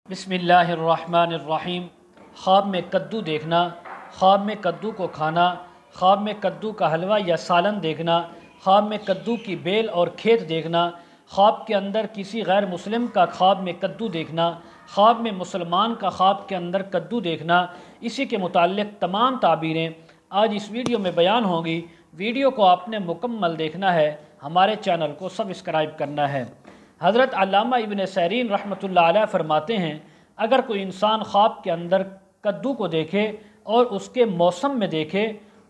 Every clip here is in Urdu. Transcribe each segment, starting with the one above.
بسم اللہ الرحمن الرحیم۔ خواب میں کدو دیکھنا، خواب میں کدو کو کھانا، خواب میں کدو کا حلوہ یا سالن دیکھنا، خواب میں کدو کی بیل اور کھیت دیکھنا، خواب کے اندر کسی غیر مسلم کا خواب میں کدو دیکھنا، خواب میں مسلمان کا خواب کے اندر کدو دیکھنا، اسی کے متعلق تمام تعبیریں آج اس ویڈیو میں بیان ہوں گی۔ ویڈیو کو آپ نے مکمل دیکھنا ہے، ہمارے چینل کو سبسکرائب کرنا ہے۔ حضرت علامہ ابن سیرین رحمۃ اللہ علیہ فرماتے ہیں، اگر کوئی انسان خواب کے اندر کدو کو دیکھے اور اس کے موسم میں دیکھے،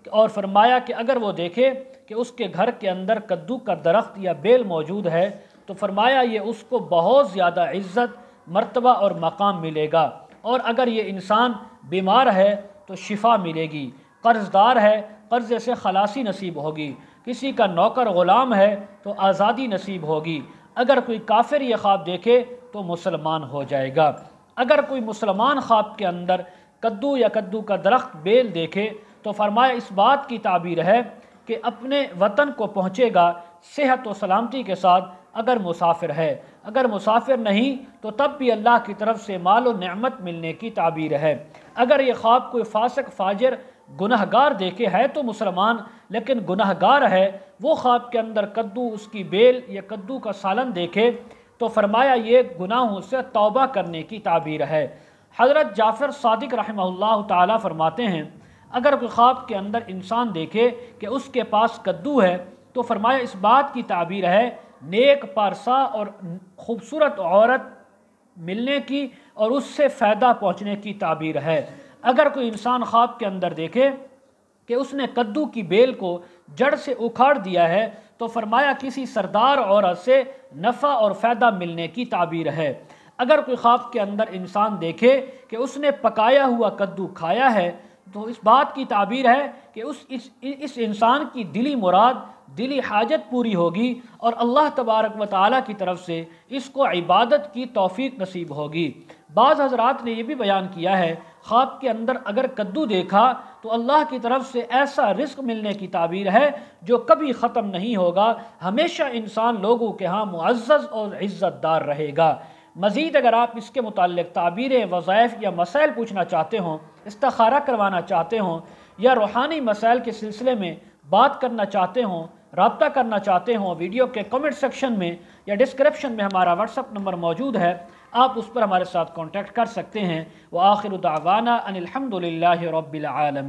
اور فرمایا کہ اگر وہ دیکھے کہ اس کے گھر کے اندر کدو کا درخت یا بیل موجود ہے تو فرمایا یہ اس کو بہت زیادہ عزت، مرتبہ اور مقام ملے گا، اور اگر یہ انسان بیمار ہے تو شفا ملے گی، قرض دار ہے قرضے سے خلاصی نصیب ہوگی، کسی کا نوکر غلام ہے تو آزادی نصیب ہوگی، اگر کوئی کافر یہ خواب دیکھے تو مسلمان ہو جائے گا۔ اگر کوئی مسلمان خواب کے اندر کدو یا کدو کا درخت بیل دیکھے تو فرمایا اس بات کی تعبیر ہے کہ اپنے وطن کو پہنچے گا صحت و سلامتی کے ساتھ، اگر مسافر ہے، اگر مسافر نہیں تو تب بھی اللہ کی طرف سے مال و نعمت ملنے کی تعبیر ہے۔ اگر یہ خواب کوئی فاسق فاجر گنہگار دیکھے ہے تو مسلمان لیکن گنہگار ہے، وہ خواب کے اندر کدو، اس کی بیل یا کدو کا سالن دیکھے تو فرمایا یہ گناہوں سے توبہ کرنے کی تعبیر ہے۔ حضرت جعفر صادق رحمہ اللہ تعالیٰ فرماتے ہیں، اگر کوئی خواب کے اندر انسان دیکھے کہ اس کے پاس کدو ہے تو فرمایا اس بات کی تعبیر ہے نیک پارسا اور خوبصورت عورت ملنے کی اور اس سے فائدہ پہنچنے کی تعبیر ہے۔ اگر کوئی انسان خواب کے اندر دیکھے کہ اس نے کدو کی بیل کو جڑ سے اکھاڑ دیا ہے تو فرمایا کسی سردار عورت سے نفع اور فائدہ ملنے کی تعبیر ہے۔ اگر کوئی خواب کے اندر انسان دیکھے کہ اس نے پکایا ہوا کدو کھایا ہے تو اس بات کی تعبیر ہے کہ اس انسان کی دلی مراد، دلی حاجت پوری ہوگی اور اللہ تبارک و تعالیٰ کی طرف سے اس کو عبادت کی توفیق نصیب ہوگی۔ بعض حضرات نے یہ بھی بیان کیا ہے خواب کے اندر اگر کدو دیکھا تو اللہ کی طرف سے ایسا رزق ملنے کی تعبیر ہے جو کبھی ختم نہیں ہوگا، ہمیشہ انسان لوگوں کے ہاں معزز اور عزت دار رہے گا۔ مزید اگر آپ اس کے متعلق تعبیریں، وظائف یا مسائل پوچھنا چاہتے ہوں، استخارہ کروانا چاہتے ہوں یا روحانی مسائل کے سلسلے میں بات کرنا چاہتے ہوں، رابطہ کرنا چاہتے ہوں، ویڈیو کے کمنٹ سیکشن میں یا ڈسکرپشن میں ہمارا واٹس ایپ نمبر موجود ہے، آپ اس پر ہمارے ساتھ کانٹیکٹ کر سکتے ہیں۔ وآخر دعوانا ان الحمد للہ رب العالمین۔